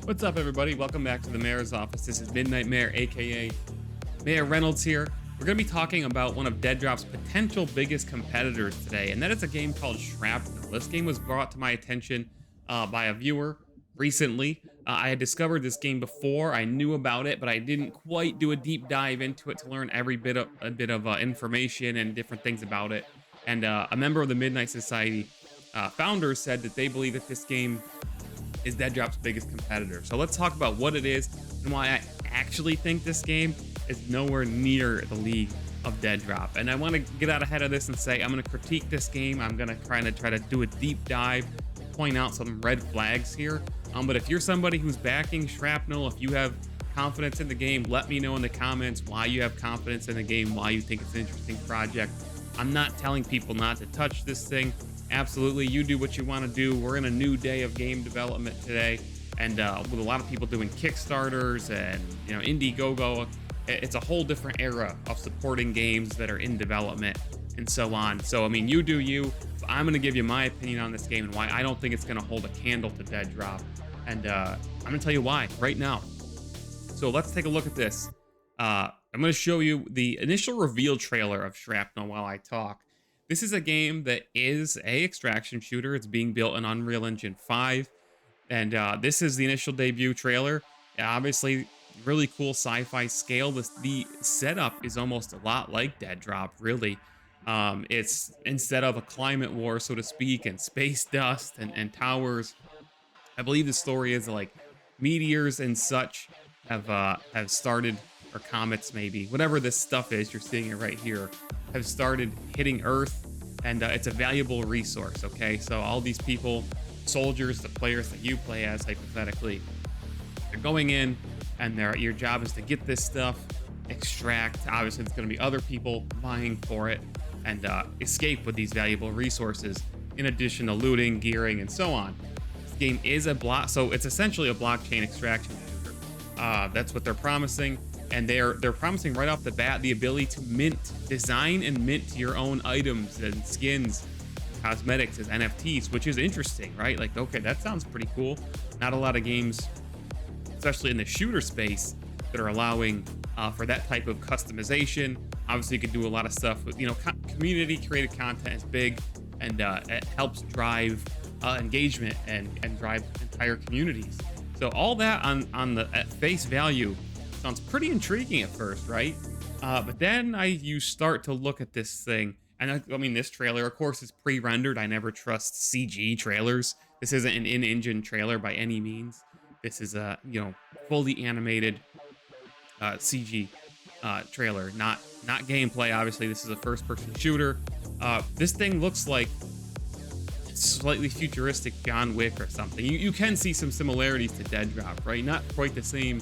What's up, everybody? Welcome back to the Mayor's office. This is Midnight Mayor, aka Mayor Reynolds here. We're going to be talking about one of Deadrop's potential biggest competitors today, and that is a game called Shrapnel. This game was brought to my attention by a viewer recently. I had discovered this game before. I knew about it, but I didn't quite do a deep dive into it to learn every bit of information and different things about it. And a member of the Midnight Society founders said that they believe that this game is Deadrop's biggest competitor. So let's talk about what it is and why I actually think this game is nowhere near the league of Deadrop. And I want to get out ahead of this and say I'm going to critique this game. I'm going to try to do a deep dive, point out some red flags here. But if you're somebody who's backing Shrapnel, if you have confidence in the game, let me know in the comments why you have confidence in the game, why you think it's an interesting project. I'm not telling people not to touch this thing. Absolutely, you do what you want to do. We're in a new day of game development today, and with a lot of people doing Kickstarters and Indiegogo, it's a whole different era of supporting games that are in development and so on. So I mean, you do you. I'm going to give you my opinion on this game and why I don't think it's going to hold a candle to Deadrop, and I'm going to tell you why right now. So let's take a look at this. I'm going to show you the initial reveal trailer of Shrapnel while I talk. This is a game that is a extraction shooter. It's being built in Unreal Engine 5. And this is the initial debut trailer. Obviously, really cool sci-fi scale. The setup is almost a lot like Deadrop, really. It's instead of a climate war, so to speak, and space dust and towers, I believe the story is like meteors and such have started, or comets maybe, whatever this stuff is, you're seeing it right here, have started hitting Earth, and it's a valuable resource, okay? So all these people, soldiers, the players that you play as, hypothetically, they're going in, and your job is to get this stuff, extract. Obviously, there's going to be other people vying for it, and escape with these valuable resources, in addition to looting, gearing, and so on. This game is so it's essentially a blockchain extraction shooter. That's what they're promising. And they're promising right off the bat the ability to design and mint your own items and skins, cosmetics as NFTs, which is interesting, right? Like, okay, that sounds pretty cool. Not a lot of games, especially in the shooter space, that are allowing for that type of customization. Obviously, you can do a lot of stuff with, community created content is big, and it helps drive engagement and drive entire communities. So all that at face value sounds pretty intriguing at first, right? But then you start to look at this thing, and I mean, this trailer, of course, is pre-rendered. I never trust CG trailers. This isn't an in-engine trailer by any means. This is a fully animated CG trailer, not gameplay. Obviously, this is a first-person shooter. This thing looks like slightly futuristic John Wick or something. You can see some similarities to Deadrop, right? Not quite the same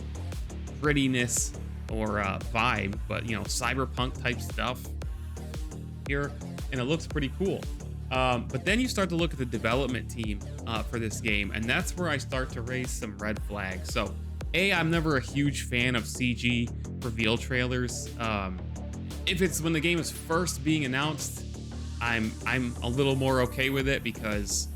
grittiness or vibe, but cyberpunk type stuff here, and it looks pretty cool. But then you start to look at the development team for this game, and that's where I start to raise some red flags. So I'm never a huge fan of CG reveal trailers. If it's when the game is first being announced, I'm a little more okay with it, because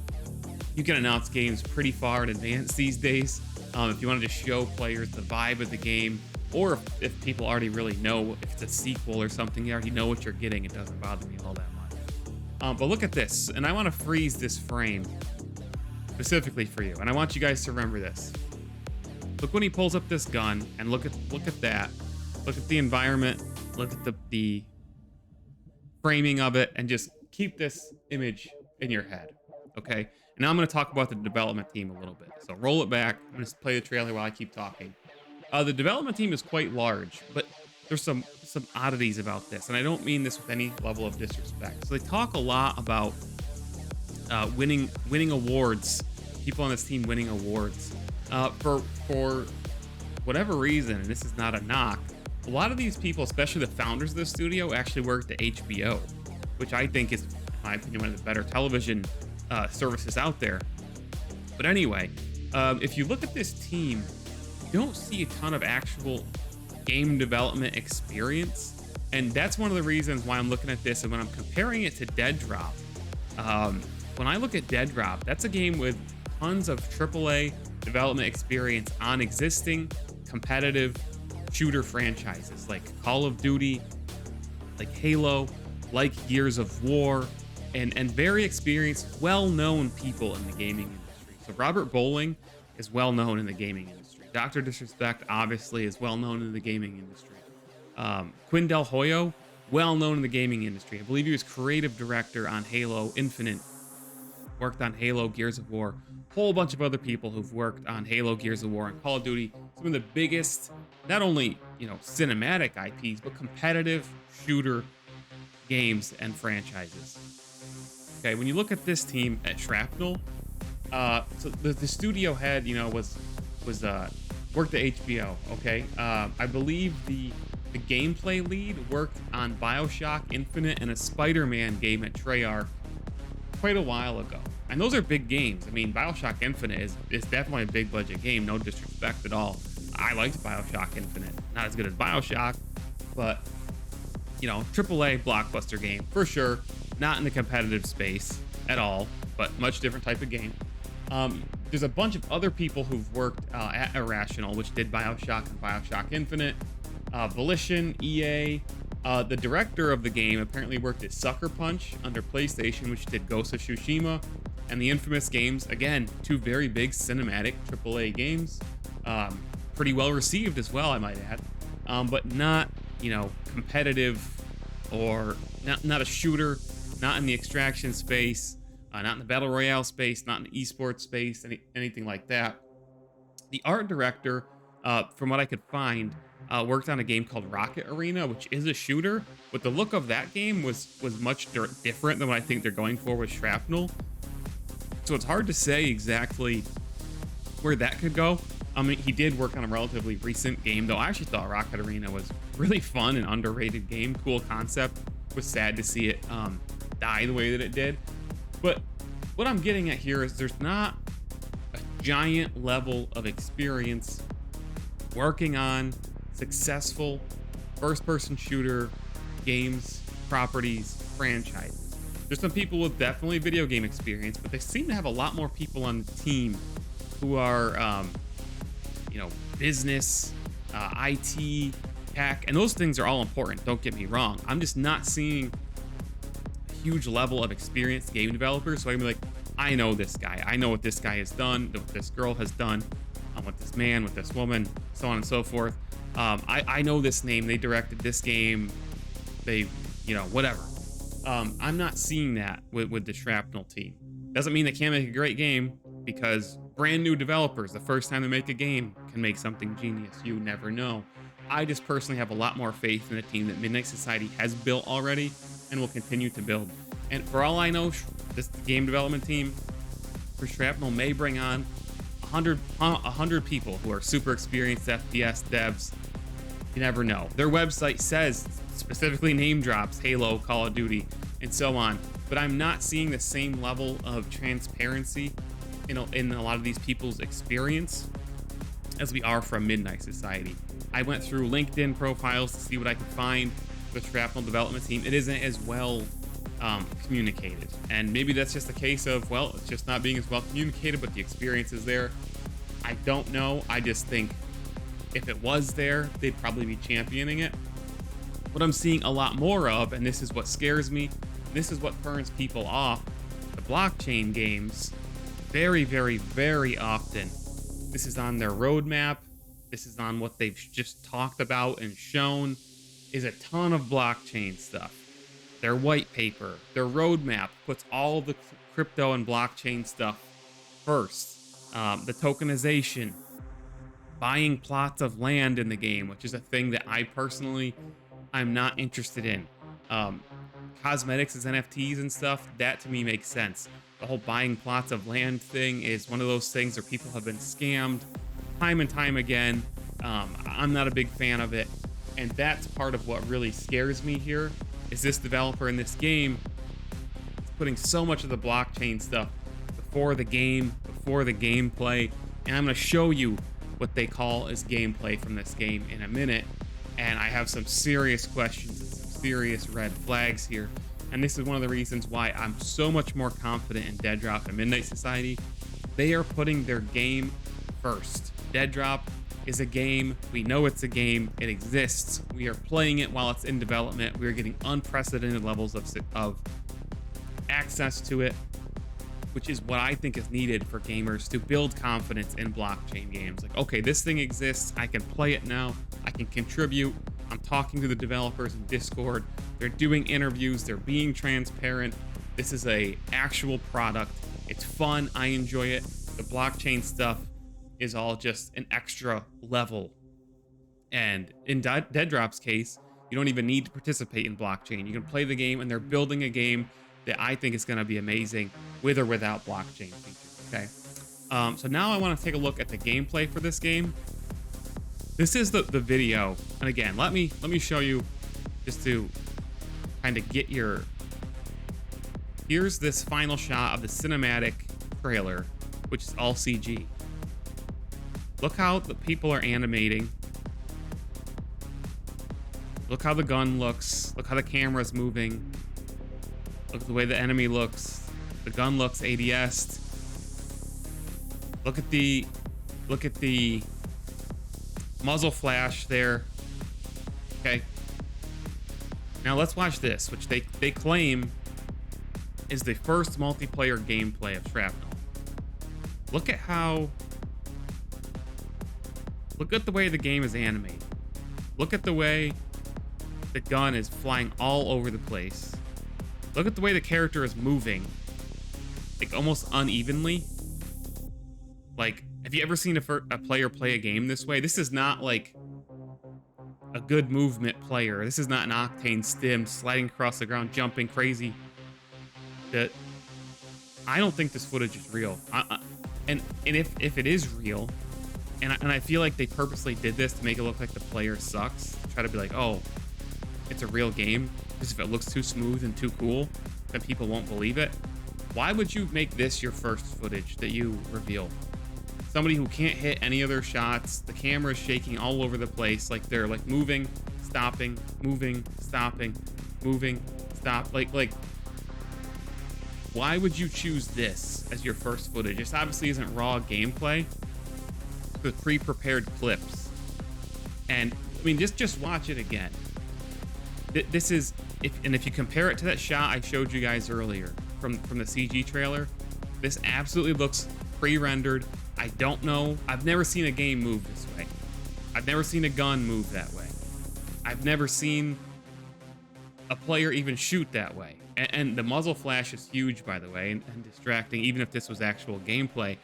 you can announce games pretty far in advance these days. If you wanted to show players the vibe of the game, or if people already really know if it's a sequel or something, you already know what you're getting, it doesn't bother me all that much. But look at this, and I want to freeze this frame specifically for you, and I want you guys to remember this. Look when he pulls up this gun, and look at that. Look at the environment, look at the framing of it, and just keep this image in your head, okay? And now I'm going to talk about the development team a little bit. So roll it back. I'm going to play the trailer while I keep talking. The development team is quite large, but there's some oddities about this, and I don't mean this with any level of disrespect. So they talk a lot about winning awards, people on this team winning awards. For whatever reason, and this is not a knock, a lot of these people, especially the founders of the studio, actually worked at HBO, which I think is, in my opinion, one of the better television services out there. But anyway, if you look at this team, you don't see a ton of actual game development experience, and that's one of the reasons why I'm looking at this. And when I'm comparing it to Deadrop, when I look at Deadrop, that's a game with tons of AAA development experience on existing competitive shooter franchises like Call of Duty, like Halo, like Gears of War, and very experienced, well-known people in the gaming industry. So Robert Bowling is well-known in the gaming industry. Dr. Disrespect, obviously, is well-known in the gaming industry. Quinn Del Hoyo, well-known in the gaming industry. I believe he was creative director on Halo Infinite, worked on Halo, Gears of War, whole bunch of other people who've worked on Halo, Gears of War, and Call of Duty. Some of the biggest, not only, cinematic IPs, but competitive shooter games and franchises. Okay, when you look at this team at Shrapnel, so the studio head, was worked at HBO. Okay, I believe the gameplay lead worked on BioShock Infinite and a Spider-Man game at Treyarch quite a while ago. And those are big games. I mean, BioShock Infinite is definitely a big budget game, no disrespect at all. I liked BioShock Infinite. Not as good as BioShock, but AAA blockbuster game for sure. Not in the competitive space at all, but much different type of game. There's a bunch of other people who've worked at Irrational, which did BioShock and BioShock Infinite. Volition, EA. The director of the game apparently worked at Sucker Punch under PlayStation, which did Ghost of Tsushima, and the Infamous games. Again, two very big cinematic AAA games. Pretty well received as well, I might add. But not, competitive, or not a shooter, not in the extraction space, not in the battle royale space, not in the esports space, anything like that. The art director, from what I could find, worked on a game called Rocket Arena, which is a shooter, but the look of that game was much different than what I think they're going for with Shrapnel. So it's hard to say exactly where that could go. I mean, he did work on a relatively recent game, though. I actually thought Rocket Arena was really fun and underrated game, cool concept. Was sad to see it die the way that it did. But what I'm getting at here is there's not a giant level of experience working on successful first-person shooter games, properties, franchises. There's some people with definitely video game experience, but they seem to have a lot more people on the team who are, business, IT, tech, and those things are all important. Don't get me wrong. I'm just not seeing a huge level of experienced game developers. So I can be like, I know this guy. I know what this guy has done, what this girl has done, with this man, with this woman, so on and so forth. I know this name. They directed this game. They, whatever. I'm not seeing that with the Shrapnel team. Doesn't mean they can't make a great game, because brand new developers, the first time they make a game, can make something genius. You never know. I just personally have a lot more faith in a team that Midnight Society has built already and will continue to build. And for all I know, this game development team for Shrapnel may bring on 100 people who are super experienced FPS devs. You never know. Their website says, specifically name drops Halo, Call of Duty, and so on. But I'm not seeing the same level of transparency in a lot of these people's experience as we are from Midnight Society. I went through LinkedIn profiles to see what I could find with Shrapnel development team. It isn't as well communicated, and maybe that's just a case of, well, it's just not being as well communicated, but the experience is there. I don't know. I just think if it was there, they'd probably be championing it. What I'm seeing a lot more of, and this is what scares me, this is what turns people off, the blockchain games, very, very, very often, this is on their roadmap, this is on what they've just talked about and shown, is a ton of blockchain stuff. Their white paper, their roadmap puts all the crypto and blockchain stuff first. The tokenization, buying plots of land in the game, which is a thing that I'm not interested in. Cosmetics as NFTs and stuff, that to me makes sense. The whole buying plots of land thing is one of those things where people have been scammed time and time again. I'm not a big fan of it. And that's part of what really scares me here, is this developer in this game putting so much of the blockchain stuff before the game, before the gameplay. And I'm going to show you what they call as gameplay from this game in a minute. And I have some serious questions and some serious red flags here. And this is one of the reasons why I'm so much more confident in Deadrop and Midnight Society They are putting their game first. Deadrop is a game. We know it's a game. It exists. We are playing it while it's in development. We are getting unprecedented levels of access to it, which is what I think is needed for gamers to build confidence in blockchain games. Like, okay, this thing exists. I can play it now. I can contribute. I'm talking to the developers in Discord. They're doing interviews. They're being transparent. This is a actual product. It's fun. I enjoy it. The blockchain stuff is all just an extra level. And in Deadrop's case, you don't even need to participate in blockchain. You can play the game, and they're building a game that I think is going to be amazing with or without blockchain features. Okay. So now I want to take a look at the gameplay for this game. This is the video. And again, let me show you just to kind of get your... Here's this final shot of the cinematic trailer, which is all CG. Look how the people are animating. Look how the gun looks. Look how the camera's moving. Look at the way the enemy looks. The gun looks ADS'd. Look at the muzzle flash there. Okay. Now let's watch this, which they claim is the first multiplayer gameplay of Shrapnel. Look at the way the game is animated. Look at the way the gun is flying all over the place. Look at the way the character is moving, like almost unevenly. Like, have you ever seen a player play a game this way? This is not like a good movement player. This is not an Octane stim sliding across the ground, jumping crazy. That I don't think this footage is real. And if it is real, and I feel like they purposely did this to make it look like the player sucks, to try to be like, oh, it's a real game, because if it looks too smooth and too cool, then people won't believe it. Why would you make this your first footage that you reveal? Somebody who can't hit any of their shots, the camera is shaking all over the place, like they're like moving, stopping, moving, stopping, moving, stop. Like, why would you choose this as your first footage? This obviously isn't raw gameplay with pre-prepared clips. And I mean, just watch it again. This is, if you compare it to that shot I showed you guys earlier from the CG trailer, this absolutely looks pre-rendered. I don't know. I've never seen a game move this way. I've never seen a gun move that way. I've never seen a player even shoot that way. And the muzzle flash is huge, by the way, and distracting, even if this was actual gameplay.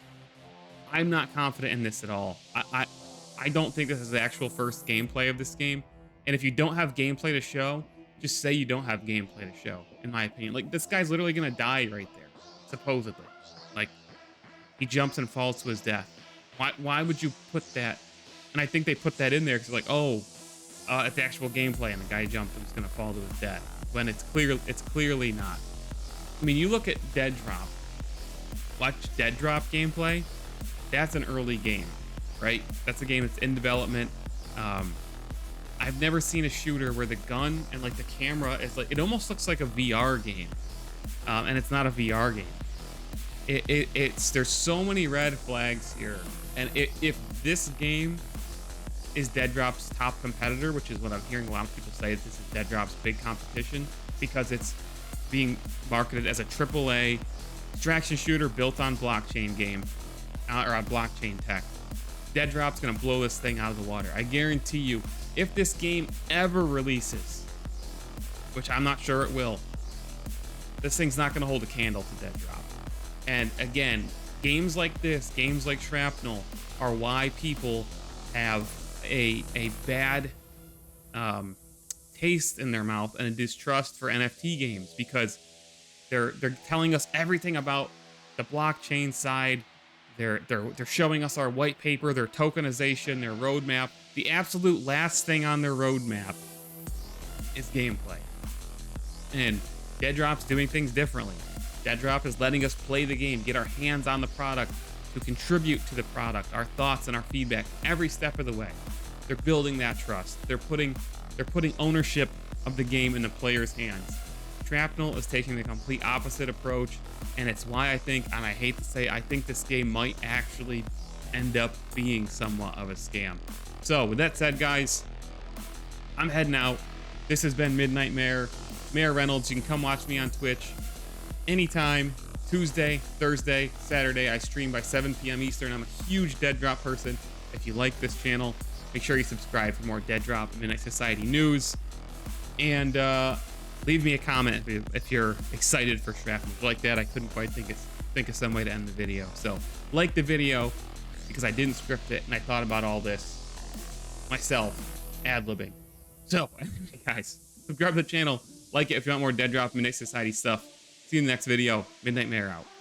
I'm not confident in this at all. I don't think this is the actual first gameplay of this game. And if you don't have gameplay to show, just say you don't have gameplay to show, in my opinion. Like, this guy's literally gonna die right there, supposedly. Like, he jumps and falls to his death. Why would you put that? And I think they put that in there because, like, oh, it's actual gameplay, and the guy jumped and he's gonna fall to his death. When it's clearly not. I mean, you look at Deadrop. Watch Deadrop gameplay. That's an early game, right? That's a game that's in development. I've never seen a shooter where the gun and like the camera is like, it almost looks like a VR game, and it's not a VR game. There's so many red flags here, and if this game is Deadrop's top competitor, which is what I'm hearing a lot of people say, this is Deadrop's big competition, because it's being marketed as a AAA distraction shooter built on blockchain game, or on blockchain tech. Deadrop's gonna blow this thing out of the water. I guarantee you, if this game ever releases, which I'm not sure it will, this thing's not gonna hold a candle to Deadrop. And again, games like this, games like Shrapnel, are why people have a bad taste in their mouth and a distrust for NFT games, because they're telling us everything about the blockchain side. They're showing us our white paper, their tokenization, their roadmap. The absolute last thing on their roadmap is gameplay. And Deadrop's doing things differently. Deadrop is letting us play the game, get our hands on the product, to contribute to the product, our thoughts and our feedback every step of the way. They're building that trust. They're putting ownership of the game in the player's hands. Shrapnel is taking the complete opposite approach, and it's why I think, and I hate to say, I think this game might actually end up being somewhat of a scam. So with that said, guys, I'm heading out. This has been Midnight Mayor, Mayor Reynolds. You can come watch me on Twitch anytime, Tuesday, Thursday, Saturday. I stream by 7 p.m. Eastern. I'm a huge Deadrop person. If you like this channel, make sure you subscribe for more Deadrop and Midnight Society news. And leave me a comment if you're excited for Shrapnel. Like that, I couldn't quite think of some way to end the video. So like the video, because I didn't script it and I thought about all this myself, ad-libbing. So anyway, guys, subscribe to the channel, like it if you want more Deadrop Midnight Society stuff. See you in the next video. Midnight Mayor out.